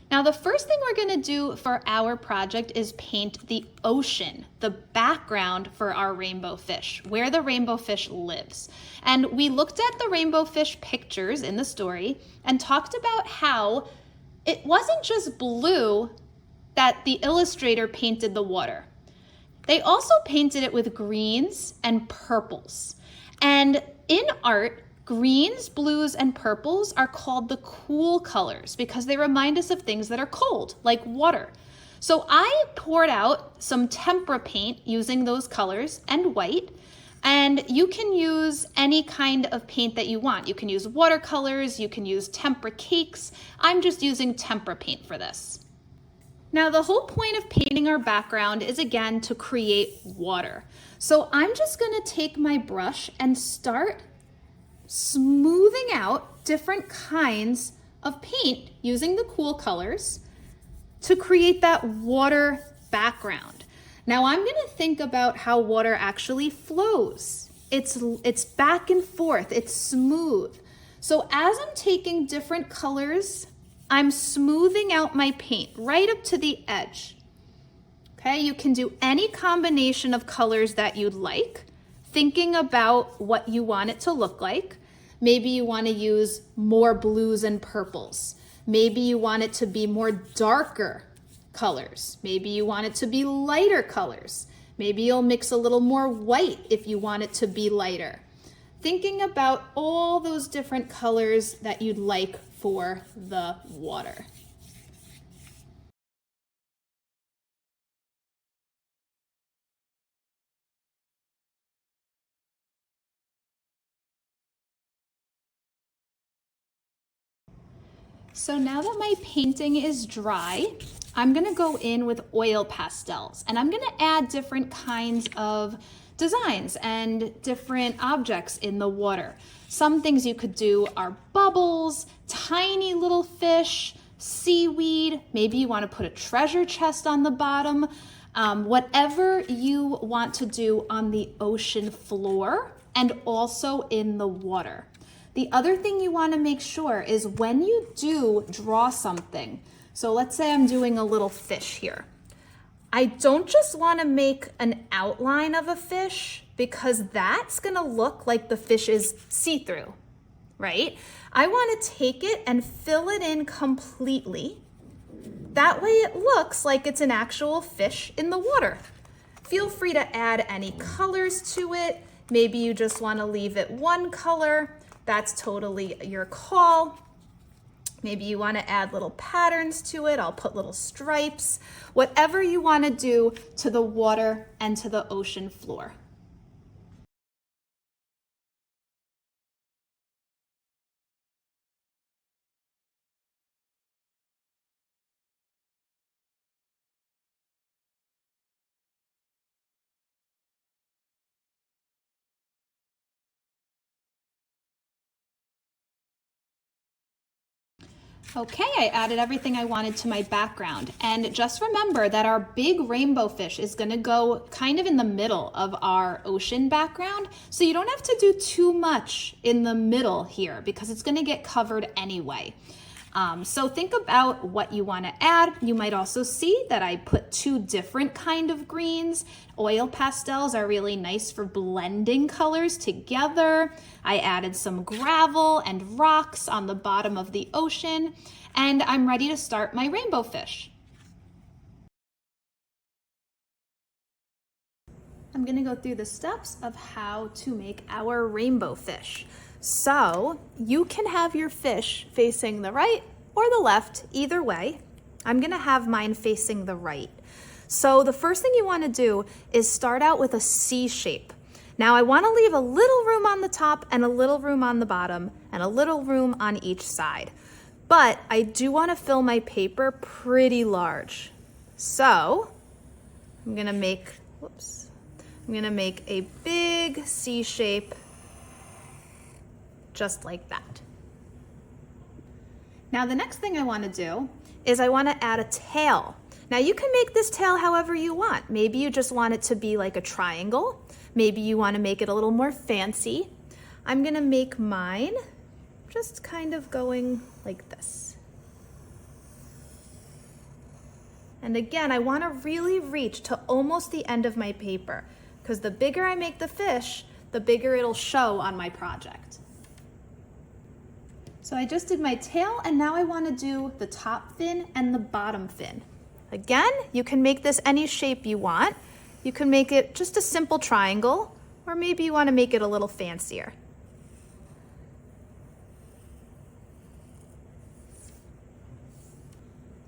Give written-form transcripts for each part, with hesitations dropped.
Now, the first thing we're going to do for our project is paint the ocean, the background for our rainbow fish, where the rainbow fish lives. And we looked at the rainbow fish pictures in the story and talked about how it wasn't just blue that the illustrator painted the water. They also painted it with greens and purples. And in art, greens, blues, and purples are called the cool colors because they remind us of things that are cold, like water. So I poured out some tempera paint using those colors and white, and you can use any kind of paint that you want. You can use watercolors, you can use tempera cakes. I'm just using tempera paint for this. Now, the whole point of painting our background is, again, to create water. So I'm just going to take my brush and start smoothing out different kinds of paint using the cool colors to create that water background. Now, I'm going to think about how water actually flows. It's back and forth. It's smooth. So as I'm taking different colors, I'm smoothing out my paint right up to the edge. Okay, you can do any combination of colors that you'd like, thinking about what you want it to look like. Maybe you want to use more blues and purples. Maybe you want it to be more darker colors. Maybe you want it to be lighter colors. Maybe you'll mix a little more white if you want it to be lighter. Thinking about all those different colors that you'd like for the water. So now that my painting is dry, I'm gonna go in with oil pastels, and I'm gonna add different kinds of designs and different objects in the water. Some things you could do are bubbles, tiny little fish, seaweed, maybe you want to put a treasure chest on the bottom, whatever you want to do on the ocean floor and also in the water. The other thing you want to make sure is when you do draw something, so let's say I'm doing a little fish here. I don't just want to make an outline of a fish because that's going to look like the fish is see-through, right? I want to take it and fill it in completely. That way it looks like it's an actual fish in the water. Feel free to add any colors to it. Maybe you just want to leave it one color. That's totally your call. Maybe you want to add little patterns to it. I'll put little stripes. Whatever you want to do to the water and to the ocean floor. Okay, I added everything I wanted to my background. And just remember that our big rainbow fish is gonna go kind of in the middle of our ocean background. So you don't have to do too much in the middle here because it's gonna get covered anyway. So think about what you want to add. You might also see that I put two different kind of greens. Oil pastels are really nice for blending colors together. I added some gravel and rocks on the bottom of the ocean, and I'm ready to start my rainbow fish. I'm going to go through the steps of how to make our rainbow fish. So you can have your fish facing the right or the left, either way. I'm gonna have mine facing the right. So the first thing you wanna do is start out with a C shape. Now I wanna leave a little room on the top and a little room on the bottom and a little room on each side. But I do wanna fill my paper pretty large. So I'm gonna make a big C shape just like that. Now the next thing I want to do is I want to add a tail. Now you can make this tail however you want. Maybe you just want it to be like a triangle. Maybe you want to make it a little more fancy. I'm going to make mine just kind of going like this. And again, I want to really reach to almost the end of my paper, because the bigger I make the fish, the bigger it'll show on my project. So I just did my tail, and now I want to do the top fin and the bottom fin. Again, you can make this any shape you want. You can make it just a simple triangle, or maybe you want to make it a little fancier.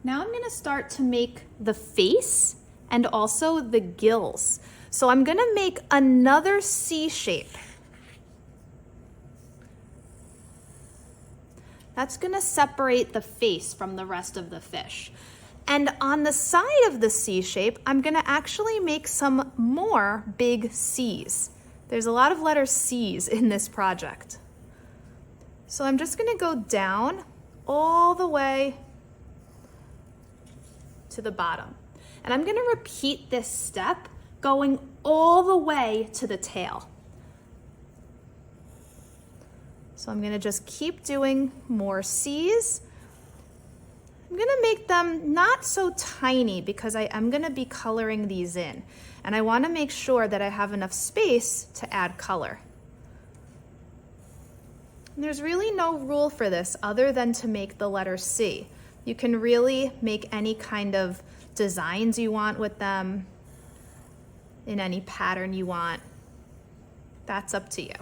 Now I'm going to start to make the face and also the gills. So I'm going to make another C shape. That's going to separate the face from the rest of the fish. And on the side of the C shape, I'm going to actually make some more big C's. There's a lot of letter C's in this project. So I'm just going to go down all the way to the bottom. And I'm going to repeat this step going all the way to the tail. So I'm going to just keep doing more C's. I'm going to make them not so tiny because I'm going to be coloring these in. And I want to make sure that I have enough space to add color. And there's really no rule for this other than to make the letter C. You can really make any kind of designs you want with them, in any pattern you want. That's up to you.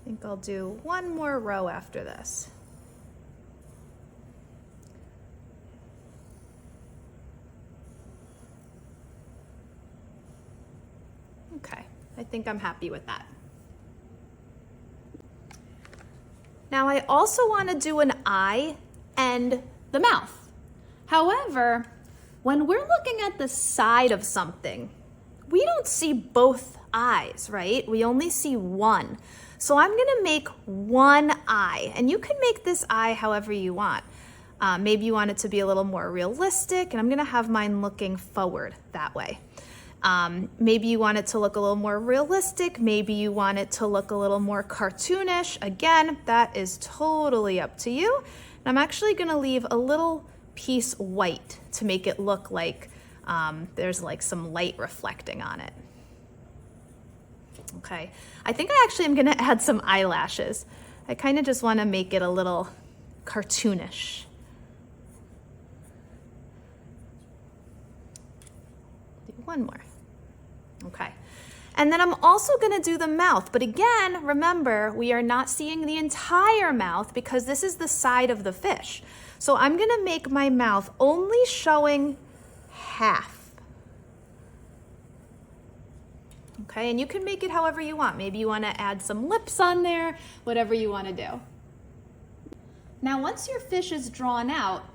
I think I'll do one more row after this. Okay, I think I'm happy with that. Now I also want to do an eye and the mouth. However, when we're looking at the side of something, we don't see both eyes, right? We only see one. So I'm going to make one eye, and you can make this eye however you want. Maybe you want it to be a little more realistic, and I'm going to have mine looking forward that way. Maybe you want it to look a little more realistic. Maybe you want it to look a little more cartoonish. Again, that is totally up to you. And I'm actually going to leave a little piece white to make it look like there's like some light reflecting on it. Okay, I think I actually am going to add some eyelashes. I kind of just want to make it a little cartoonish. Do one more. Okay, and then I'm also going to do the mouth, but again, remember, we are not seeing the entire mouth because this is the side of the fish. So I'm going to make my mouth only showing half. Okay, and you can make it however you want. Maybe you want to add some lips on there, whatever you want to do. Now, once your fish is drawn out,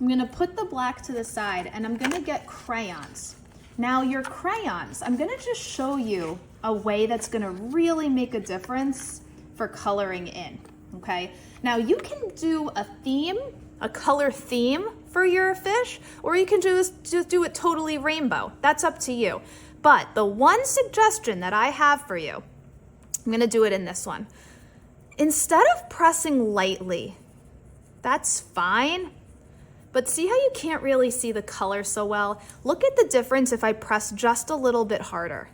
I'm going to put the black to the side and I'm going to get crayons. Now, your crayons, I'm going to just show you a way that's going to really make a difference for coloring in. Okay, now you can do a theme, a color theme for your fish, or you can just do it totally rainbow. That's up to you. But the one suggestion that I have for you, I'm going to do it in this one. Instead of pressing lightly, that's fine, but see how you can't really see the color so well? Look at the difference if I press just a little bit harder.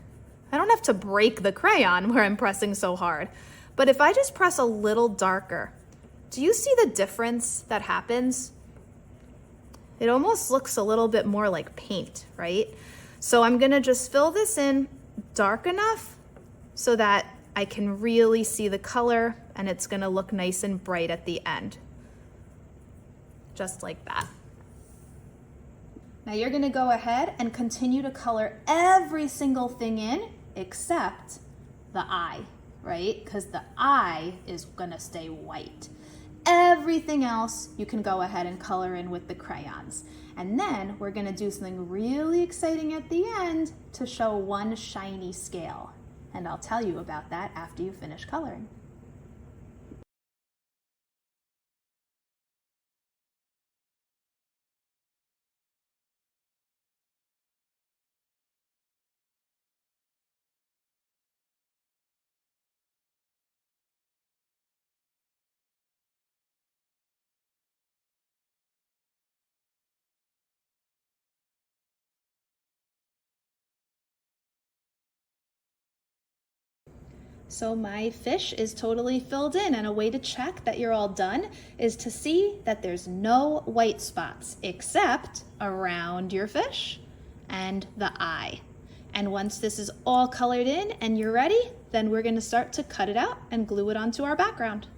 I don't have to break the crayon where I'm pressing so hard, but if I just press a little darker, do you see the difference that happens? It almost looks a little bit more like paint, right? So I'm gonna just fill this in dark enough so that I can really see the color and it's gonna look nice and bright at the end. Just like that. Now you're gonna go ahead and continue to color every single thing in except the eye, right? Because the eye is gonna stay white. Everything else you can go ahead and color in with the crayons. And then we're gonna do something really exciting at the end to show one shiny scale. And I'll tell you about that after you finish coloring. So my fish is totally filled in, and a way to check that you're all done is to see that there's no white spots except around your fish and the eye. And once this is all colored in and you're ready, then we're going to start to cut it out and glue it onto our background.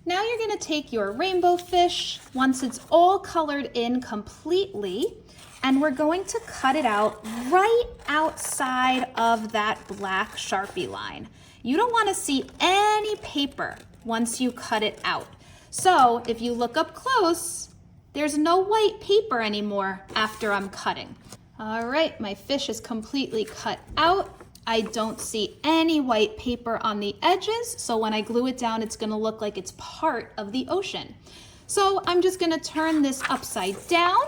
Now you're going to take your rainbow fish once it's all colored in completely, and we're going to cut it out right outside of that black Sharpie line. You don't want to see any paper once you cut it out. So if you look up close, there's no white paper anymore after I'm cutting. All right, my fish is completely cut out. I don't see any white paper on the edges, so when I glue it down, it's gonna look like it's part of the ocean. So I'm just gonna turn this upside down,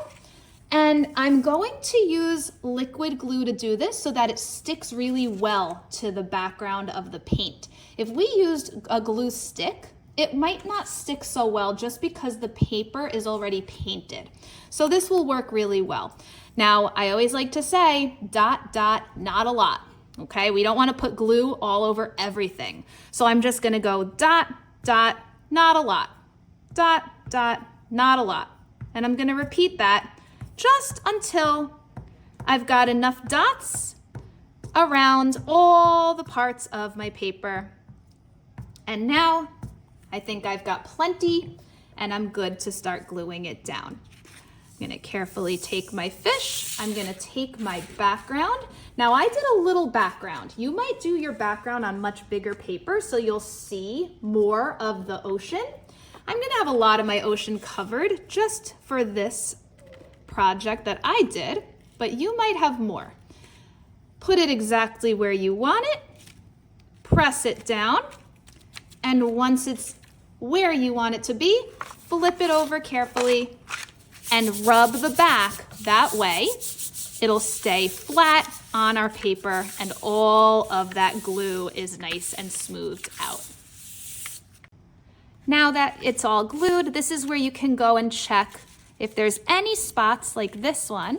and I'm going to use liquid glue to do this so that it sticks really well to the background of the paint. If we used a glue stick, it might not stick so well just because the paper is already painted. So this will work really well. Now, I always like to say, dot, dot, not a lot. Okay, we don't want to put glue all over everything. So I'm just going to go dot, dot, not a lot. Dot, dot, not a lot. And I'm going to repeat that just until I've got enough dots around all the parts of my paper. And now I think I've got plenty and I'm good to start gluing it down. I'm gonna carefully take my fish. I'm gonna take my background. Now I did a little background. You might do your background on much bigger paper so you'll see more of the ocean. I'm gonna have a lot of my ocean covered just for this project that I did, but you might have more. Put it exactly where you want it, press it down, and once it's where you want it to be, flip it over carefully and rub the back. That way, it'll stay flat on our paper and all of that glue is nice and smoothed out. Now that it's all glued, this is where you can go and check if there's any spots like this one.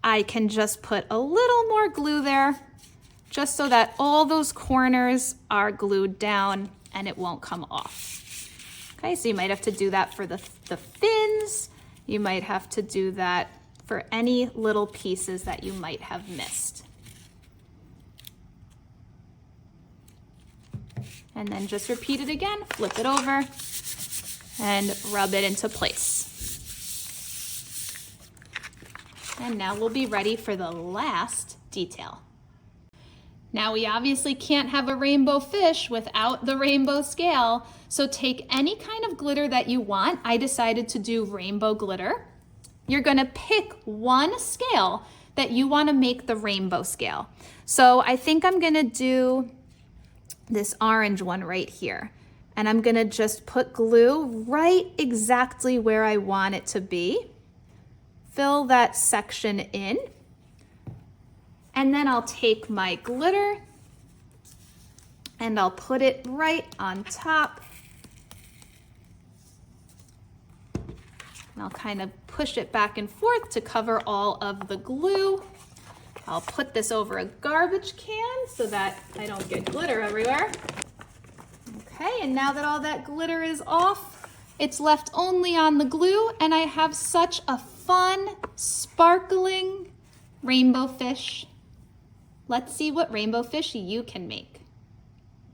I can just put a little more glue there just so that all those corners are glued down and it won't come off. Okay, so you might have to do that for the fins. You might have to do that for any little pieces that you might have missed. And then just repeat it again, flip it over, and rub it into place. And now we'll be ready for the last detail. Now we obviously can't have a rainbow fish without the rainbow scale, so take any kind of glitter that you want. I decided to do rainbow glitter. You're gonna pick one scale that you wanna make the rainbow scale. So I think I'm gonna do this orange one right here. And I'm gonna just put glue right exactly where I want it to be. Fill that section in. And then I'll take my glitter and I'll put it right on top. And I'll kind of push it back and forth to cover all of the glue. I'll put this over a garbage can so that I don't get glitter everywhere. Okay, and now that all that glitter is off, it's left only on the glue, and I have such a fun, sparkling rainbow fish. Let's see what rainbow fish you can make.